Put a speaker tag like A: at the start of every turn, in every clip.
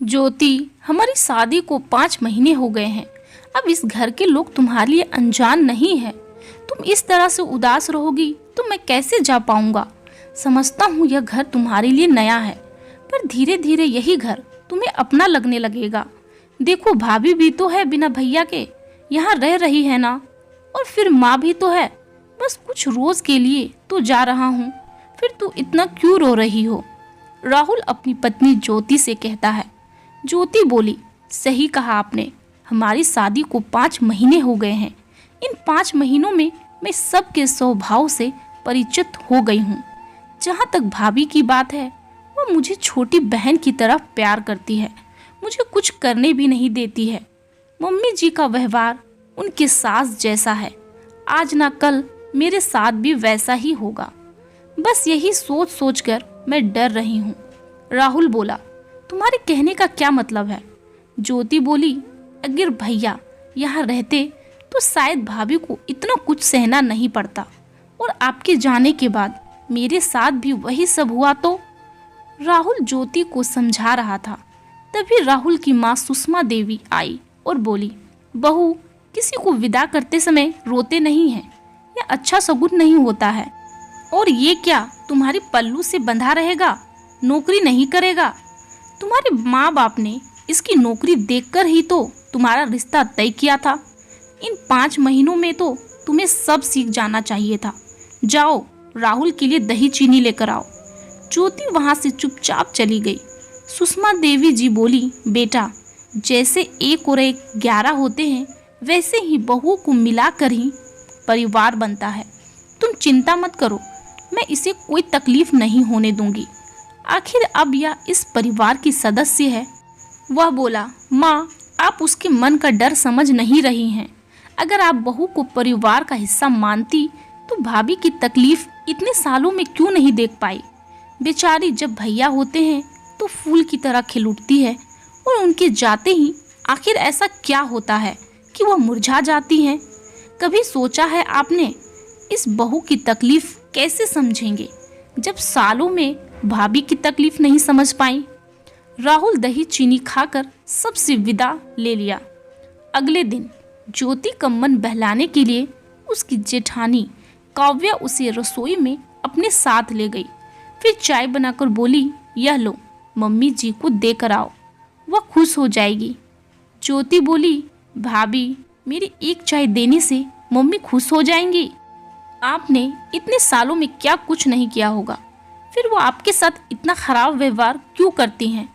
A: ज्योति, हमारी शादी को 5 महीने हो गए हैं। अब इस घर के लोग तुम्हारे लिए अनजान नहीं है। तुम इस तरह से उदास रहोगी तो मैं कैसे जा पाऊंगा। समझता हूँ यह घर तुम्हारे लिए नया है, पर धीरे धीरे यही घर तुम्हें अपना लगने लगेगा। देखो, भाभी भी तो है बिना भैया के, यहाँ रह रही है ना, और फिर माँ भी तो है। बस कुछ रोज के लिए तो जा रहा हूँ, फिर तू इतना क्यों रो रही हो। राहुल अपनी पत्नी ज्योति से कहता है। ज्योति बोली, सही कहा आपने, हमारी शादी को 5 महीने हो गए हैं। इन 5 महीनों में मैं सबके स्वभाव से परिचित हो गई हूँ। जहाँ तक भाभी की बात है, वो मुझे छोटी बहन की तरह प्यार करती है, मुझे कुछ करने भी नहीं देती है। मम्मी जी का व्यवहार उनके सास जैसा है, आज ना कल मेरे साथ भी वैसा ही होगा। बस यही सोच सोच कर मैं डर रही हूँ। राहुल बोला, तुम्हारे कहने का क्या मतलब है। ज्योति बोली, अगर भैया यहाँ रहते तो शायद भाभी को इतना कुछ सहना नहीं पड़ता, और आपके जाने के बाद मेरे साथ भी वही सब हुआ तो। राहुल ज्योति को समझा रहा था, तभी राहुल की माँ सुषमा देवी आई और बोली, बहू, किसी को विदा करते समय रोते नहीं हैं, यह अच्छा शगुन नहीं होता है। और ये क्या तुम्हारी पल्लू से बंधा रहेगा, नौकरी नहीं करेगा। तुम्हारे माँ बाप ने इसकी नौकरी देखकर ही तो तुम्हारा रिश्ता तय किया था। इन 5 महीनों में तो तुम्हें सब सीख जाना चाहिए था। जाओ, राहुल के लिए दही चीनी लेकर आओ। ज्योति वहां से चुपचाप चली गई। सुषमा देवी जी बोली, बेटा, जैसे 1 और 1 11 होते हैं, वैसे ही बहुओं को मिलाकर ही परिवार बनता है। तुम चिंता मत करो, मैं इसे कोई तकलीफ नहीं होने दूंगी। आखिर अब यह इस परिवार की सदस्य है। वह बोला, माँ, आप उसके मन का डर समझ नहीं रही हैं। अगर आप बहू को परिवार का हिस्सा मानती तो भाभी की तकलीफ इतने सालों में क्यों नहीं देख पाई। बेचारी जब भैया होते हैं तो फूल की तरह खिल उठती है, और उनके जाते ही आखिर ऐसा क्या होता है कि वह मुरझा जाती हैं। कभी सोचा है आपने, इस बहू की तकलीफ कैसे समझेंगे जब सालों में भाभी की तकलीफ नहीं समझ पाई। राहुल दही चीनी खाकर सबसे विदा ले लिया। अगले दिन ज्योति का मन बहलाने के लिए उसकी जेठानी काव्या उसे रसोई में अपने साथ ले गई। फिर चाय बनाकर बोली, यह लो, मम्मी जी को देकर आओ, वह खुश हो जाएगी। ज्योति बोली, भाभी, मेरी एक चाय देने से मम्मी खुश हो जाएंगी। आपने इतने सालों में क्या कुछ नहीं किया होगा, फिर वो आपके साथ इतना खराब व्यवहार क्यों करती हैं।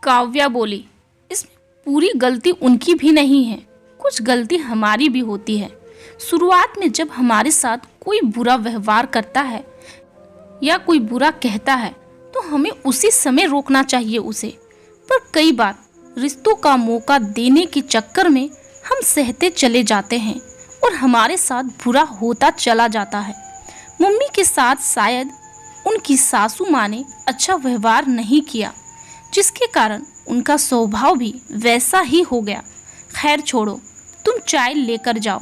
A: काव्या बोली, इसमें पूरी गलती उनकी भी नहीं है, कुछ गलती हमारी भी होती है। शुरुआत में जब हमारे साथ कोई बुरा व्यवहार करता है या कोई बुरा कहता है तो हमें उसी समय रोकना चाहिए उसे, पर कई बार रिश्तों का मौका देने के चक्कर में हम सहते चले जाते हैं और हमारे साथ बुरा होता चला जाता है। मम्मी के साथ शायद उनकी सासू माँ ने अच्छा व्यवहार नहीं किया, जिसके कारण उनका स्वभाव भी वैसा ही हो गया। खैर छोड़ो, तुम चाय लेकर जाओ।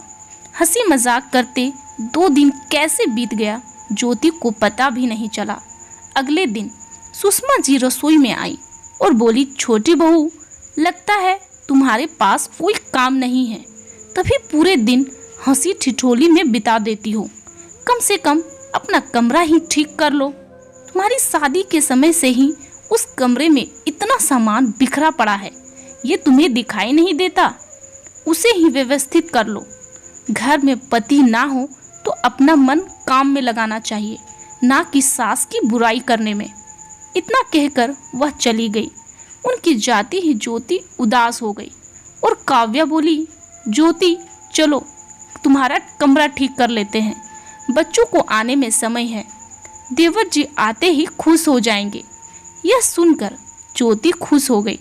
A: हंसी मजाक करते 2 दिन कैसे बीत गया ज्योति को पता भी नहीं चला। अगले दिन सुषमा जी रसोई में आई और बोली, छोटी बहू, लगता है तुम्हारे पास कोई काम नहीं है, तभी पूरे दिन हंसी ठिठोली में बिता देती हो। कम से कम अपना कमरा ही ठीक कर लो। तुम्हारी शादी के समय से ही उस कमरे में इतना सामान बिखरा पड़ा है, ये तुम्हें दिखाई नहीं देता। उसे ही व्यवस्थित कर लो। घर में पति ना हो तो अपना मन काम में लगाना चाहिए, ना कि सास की बुराई करने में। इतना कहकर वह चली गई। उनकी जाती ही ज्योति उदास हो गई और काव्या बोली, ज्योति, चलो तुम्हारा कमरा ठीक कर लेते हैं, बच्चों को आने में समय है, देवर जी आते ही खुश हो जाएंगे। यह सुनकर ज्योति खुश हो गई।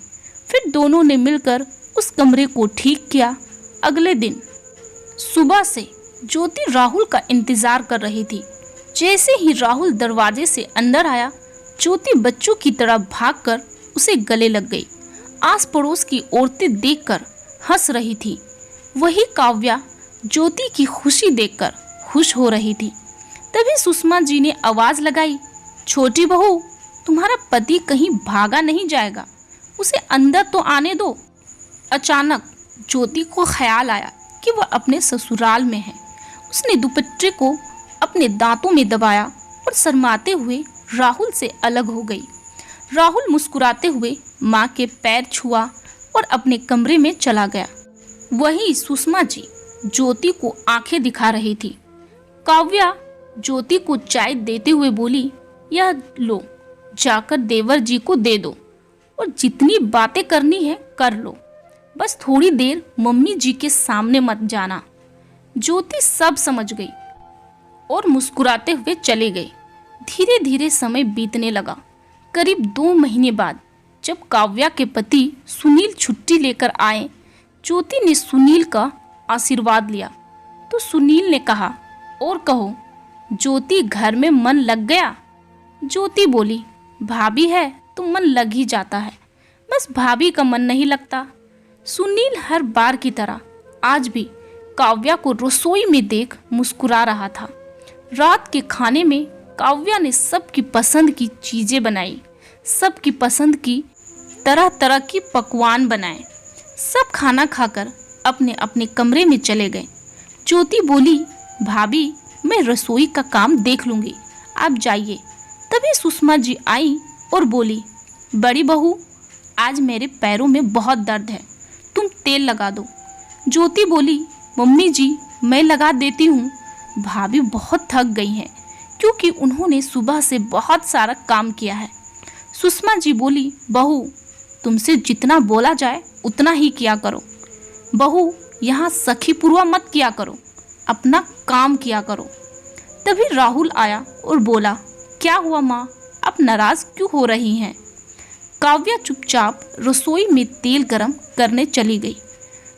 A: फिर दोनों ने मिलकर उस कमरे को ठीक किया। अगले दिन सुबह से ज्योति राहुल का इंतजार कर रही थी। जैसे ही राहुल दरवाजे से अंदर आया, ज्योति बच्चों की तरह भागकर उसे गले लग गई। आस पड़ोस की औरतें देखकर हंस रही थी। वही काव्या ज्योति की खुशी देखकर खुश हो रही थी। तभी सुषमा जी ने आवाज लगाई, छोटी बहू, तुम्हारा पति कहीं भागा नहीं जाएगा, उसे अंदर तो आने दो। अचानक ज्योति को ख्याल आया कि वह अपने ससुराल में है। उसने दुपट्टे को अपने दांतों में दबाया और शर्माते हुए राहुल से अलग हो गई। राहुल मुस्कुराते हुए माँ के पैर छुआ और अपने कमरे में चला गया। वहीं सुषमा जी ज्योति को आंखें दिखा रही थी। काव्या ज्योति को चाय देते हुए बोली, यह लो, जाकर देवर जी को दे दो और जितनी बातें करनी है कर लो, बस थोड़ी देर मम्मी जी के सामने मत जाना। ज्योति सब समझ गई और मुस्कुराते हुए चले गई। धीरे धीरे समय बीतने लगा। करीब 2 महीने बाद जब काव्या के पति सुनील छुट्टी लेकर आए, ज्योति ने सुनील का आशीर्वाद लिया तो सुनील ने कहा, और कहो ज्योति, घर में मन लग गया? ज्योति बोली, भाभी है तो मन लग ही जाता है, बस भाभी का मन नहीं लगता। सुनील हर बार की तरह आज भी काव्या को रसोई में देख मुस्कुरा रहा था। रात के खाने में काव्या ने सबकी पसंद की चीजें बनाई, सबकी पसंद की तरह तरह की पकवान बनाए। सब खाना खाकर अपने अपने कमरे में चले गए। ज्योति बोली, भाभी मैं रसोई का काम देख लूंगी, आप जाइए। तभी सुषमा जी आई और बोली, बड़ी बहू आज मेरे पैरों में बहुत दर्द है, तुम तेल लगा दो। ज्योति बोली, मम्मी जी मैं लगा देती हूँ। भाभी बहुत थक गई हैं क्योंकि उन्होंने सुबह से बहुत सारा काम किया है। सुषमा जी बोली, बहू तुमसे जितना बोला जाए उतना ही किया करो। बहू यहाँ सखी पुरवा मत किया करो, अपना काम किया करो। तभी राहुल आया और बोला, क्या हुआ माँ, आप नाराज क्यों हो रही हैं? काव्या चुपचाप रसोई में तेल गरम करने चली गई।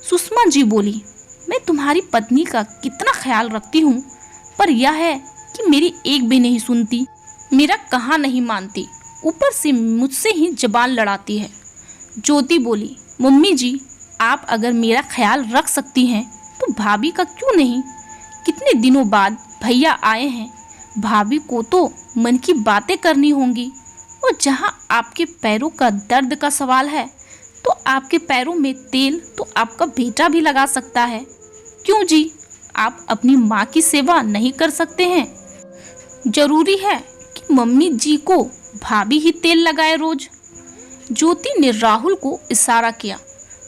A: सुषमा जी बोली, मैं तुम्हारी पत्नी का कितना ख्याल रखती हूँ, पर यह है कि मेरी एक भी नहीं सुनती, मेरा कहाँ नहीं मानती, ऊपर से मुझसे ही जबान लड़ाती है। ज्योति बोली, मम्मी जी आप अगर मेरा ख्याल रख सकती हैं तो भाभी का क्यों नहीं? कितने दिनों बाद भैया आए हैं, भाभी को तो मन की बातें करनी होंगी। और जहाँ आपके पैरों का दर्द का सवाल है तो आपके पैरों में तेल तो आपका बेटा भी लगा सकता है। क्यों जी, आप अपनी माँ की सेवा नहीं कर सकते हैं? जरूरी है कि मम्मी जी को भाभी ही तेल लगाए रोज? ज्योति ने राहुल को इशारा किया।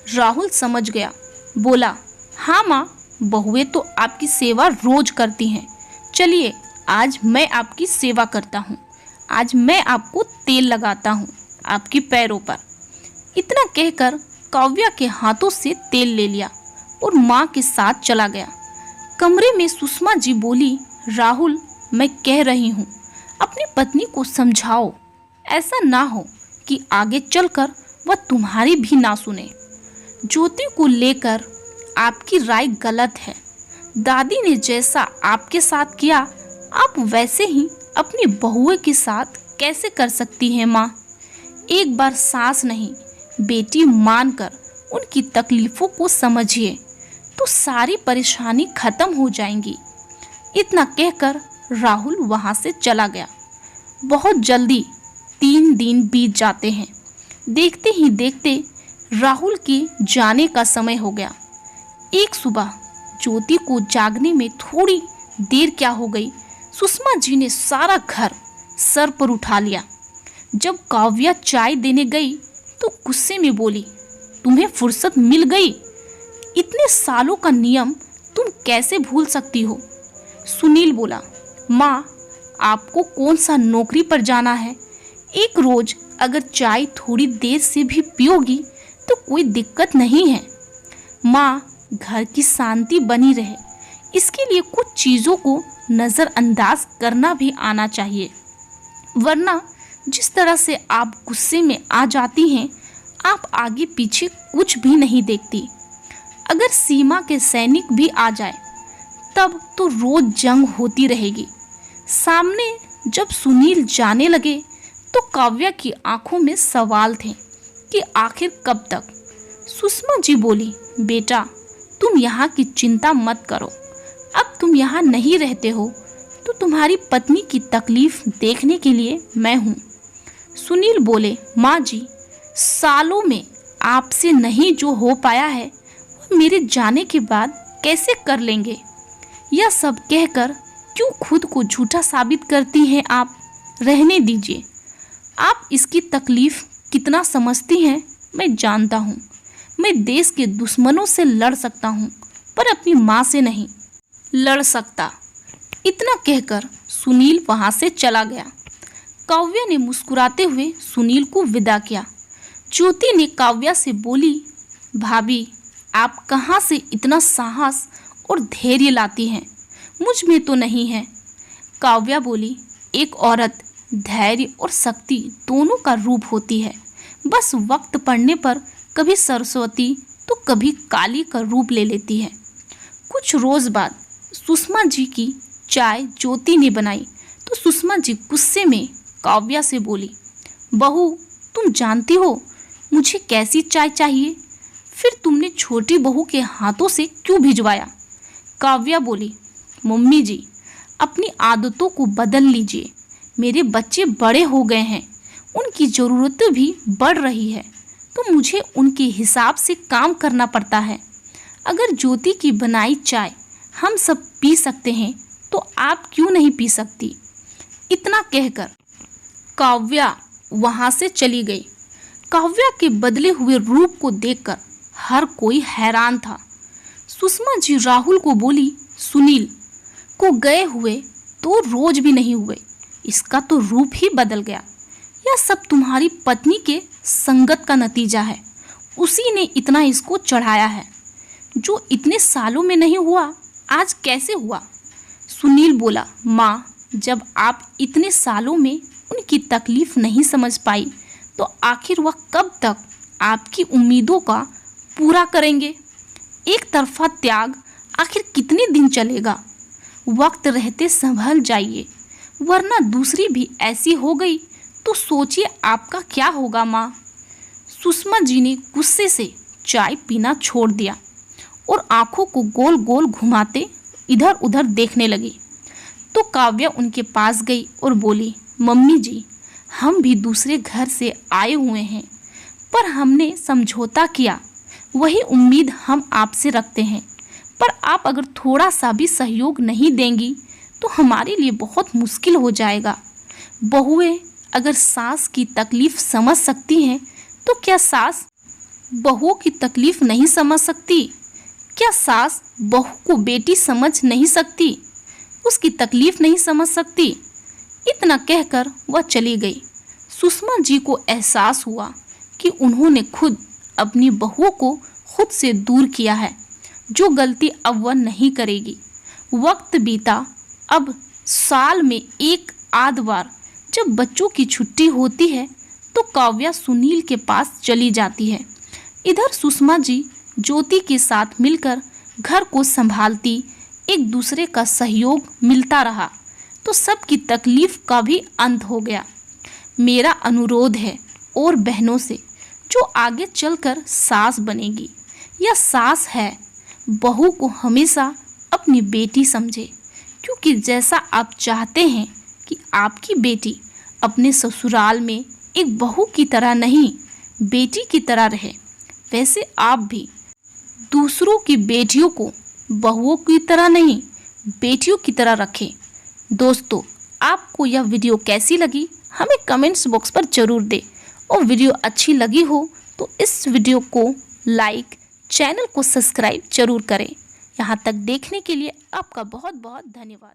A: राहुल समझ गया, बोला, हाँ माँ, बहुएं तो आपकी सेवा रोज करती हैं। चलिए आज मैं आपकी सेवा करता हूँ, आज मैं आपको तेल लगाता हूँ आपकी पैरों पर। इतना कहकर काव्या के हाथों से तेल ले लिया और माँ के साथ चला गया। कमरे में सुषमा जी बोली, राहुल मैं कह रही हूँ अपनी पत्नी को समझाओ, ऐसा ना हो कि आगे चलकर वह तुम्हारी भी ना सुने। ज्योति को लेकर आपकी राय गलत है। दादी ने जैसा आपके साथ किया आप वैसे ही अपनी बहुओं के साथ कैसे कर सकती हैं माँ? एक बार सास नहीं बेटी मानकर उनकी तकलीफों को समझिए तो सारी परेशानी खत्म हो जाएंगी। इतना कहकर राहुल वहाँ से चला गया। बहुत जल्दी 3 दिन बीत जाते हैं। देखते ही देखते राहुल के जाने का समय हो गया। एक सुबह ज्योति को जागने में थोड़ी देर क्या हो गई, सुषमा जी ने सारा घर सर पर उठा लिया। जब काव्या चाय देने गई तो गुस्से में बोली, तुम्हें फुर्सत मिल गई? इतने सालों का नियम तुम कैसे भूल सकती हो? सुनील बोला, माँ आपको कौन सा नौकरी पर जाना है? एक रोज अगर चाय थोड़ी देर से भी पियोगी तो कोई दिक्कत नहीं है। माँ घर की शांति बनी रहे इसके लिए कुछ चीज़ों को नज़रअंदाज करना भी आना चाहिए, वरना जिस तरह से आप गुस्से में आ जाती हैं आप आगे पीछे कुछ भी नहीं देखती। अगर सीमा के सैनिक भी आ जाए तब तो रोज जंग होती रहेगी। सामने जब सुनील जाने लगे तो काव्या की आंखों में सवाल थे कि आखिर कब तक। सुषमा जी बोली, बेटा तुम यहाँ की चिंता मत करो, अब तुम यहाँ नहीं रहते हो तो तुम्हारी पत्नी की तकलीफ देखने के लिए मैं हूँ। सुनील बोले, माँ जी सालों में आपसे नहीं जो हो पाया है वो मेरे जाने के बाद कैसे कर लेंगे। यह सब कहकर क्यों खुद को झूठा साबित करती हैं आप। रहने दीजिए। आप इसकी तकलीफ कितना समझती हैं मैं जानता हूँ। मैं देश के दुश्मनों से लड़ सकता हूँ पर अपनी माँ से नहीं लड़ सकता। इतना कहकर सुनील वहाँ से चला गया। काव्या ने मुस्कुराते हुए सुनील को विदा किया। ज्योति ने काव्या से बोली, भाभी आप कहाँ से इतना साहस और धैर्य लाती हैं, मुझ में तो नहीं है। काव्या बोली, एक औरत धैर्य और शक्ति दोनों का रूप होती है। बस वक्त पड़ने पर कभी सरस्वती तो कभी काली का रूप ले लेती है। कुछ रोज बाद सुषमा जी की चाय ज्योति ने बनाई तो सुषमा जी गुस्से में काव्या से बोली, बहू तुम जानती हो मुझे कैसी चाय चाहिए, फिर तुमने छोटी बहू के हाथों से क्यों भिजवाया। काव्या बोली, मम्मी जी अपनी आदतों को बदल लीजिए। मेरे बच्चे बड़े हो गए हैं, उनकी ज़रूरतें भी बढ़ रही है तो मुझे उनके हिसाब से काम करना पड़ता है। अगर ज्योति की बनाई चाय हम सब पी सकते हैं तो आप क्यों नहीं पी सकती। इतना कहकर काव्या वहाँ से चली गई। काव्या के बदले हुए रूप को देखकर हर कोई हैरान था। सुषमा जी राहुल को बोली, सुनील को गए हुए तो रोज भी नहीं हुए, इसका तो रूप ही बदल गया। यह सब तुम्हारी पत्नी के संगत का नतीजा है। उसी ने इतना इसको चढ़ाया है। जो इतने सालों में नहीं हुआ आज कैसे हुआ। सुनील बोला, माँ जब आप इतने सालों में उनकी तकलीफ नहीं समझ पाई तो आखिर वह कब तक आपकी उम्मीदों का पूरा करेंगे। एक तरफा त्याग आखिर कितने दिन चलेगा। वक्त रहते संभल जाइए वरना दूसरी भी ऐसी हो गई तो सोचिए आपका क्या होगा माँ। सुषमा जी ने गुस्से से चाय पीना छोड़ दिया और आंखों को गोल गोल घुमाते इधर उधर देखने लगी। तो काव्या उनके पास गई और बोली, मम्मी जी हम भी दूसरे घर से आए हुए हैं पर हमने समझौता किया, वही उम्मीद हम आपसे रखते हैं। पर आप अगर थोड़ा सा भी सहयोग नहीं देंगी तो हमारे लिए बहुत मुश्किल हो जाएगा। बहुएं अगर सास की तकलीफ़ समझ सकती हैं तो क्या सास बहुओं की तकलीफ़ नहीं समझ सकती। क्या सास बहू को बेटी समझ नहीं सकती, उसकी तकलीफ़ नहीं समझ सकती। इतना कहकर वह चली गई। सुषमा जी को एहसास हुआ कि उन्होंने खुद अपनी बहुओं को खुद से दूर किया है, जो गलती अब वह नहीं करेगी। वक्त बीता। अब साल में एक आध बार जब बच्चों की छुट्टी होती है तो काव्या सुनील के पास चली जाती है। इधर सुषमा जी ज्योति के साथ मिलकर घर को संभालती, एक दूसरे का सहयोग मिलता रहा तो सबकी तकलीफ का भी अंत हो गया। मेरा अनुरोध है और बहनों से जो आगे चलकर सास बनेगी या सास है, बहू को हमेशा अपनी बेटी समझे, क्योंकि जैसा आप चाहते हैं कि आपकी बेटी अपने ससुराल में एक बहू की तरह नहीं बेटी की तरह रहे, वैसे आप भी दूसरों की बेटियों को बहुओं की तरह नहीं बेटियों की तरह रखें। दोस्तों आपको यह वीडियो कैसी लगी हमें कमेंट्स बॉक्स पर ज़रूर दें और वीडियो अच्छी लगी हो तो इस वीडियो को लाइक, चैनल को सब्सक्राइब जरूर करें। यहाँ तक देखने के लिए आपका बहुत बहुत धन्यवाद।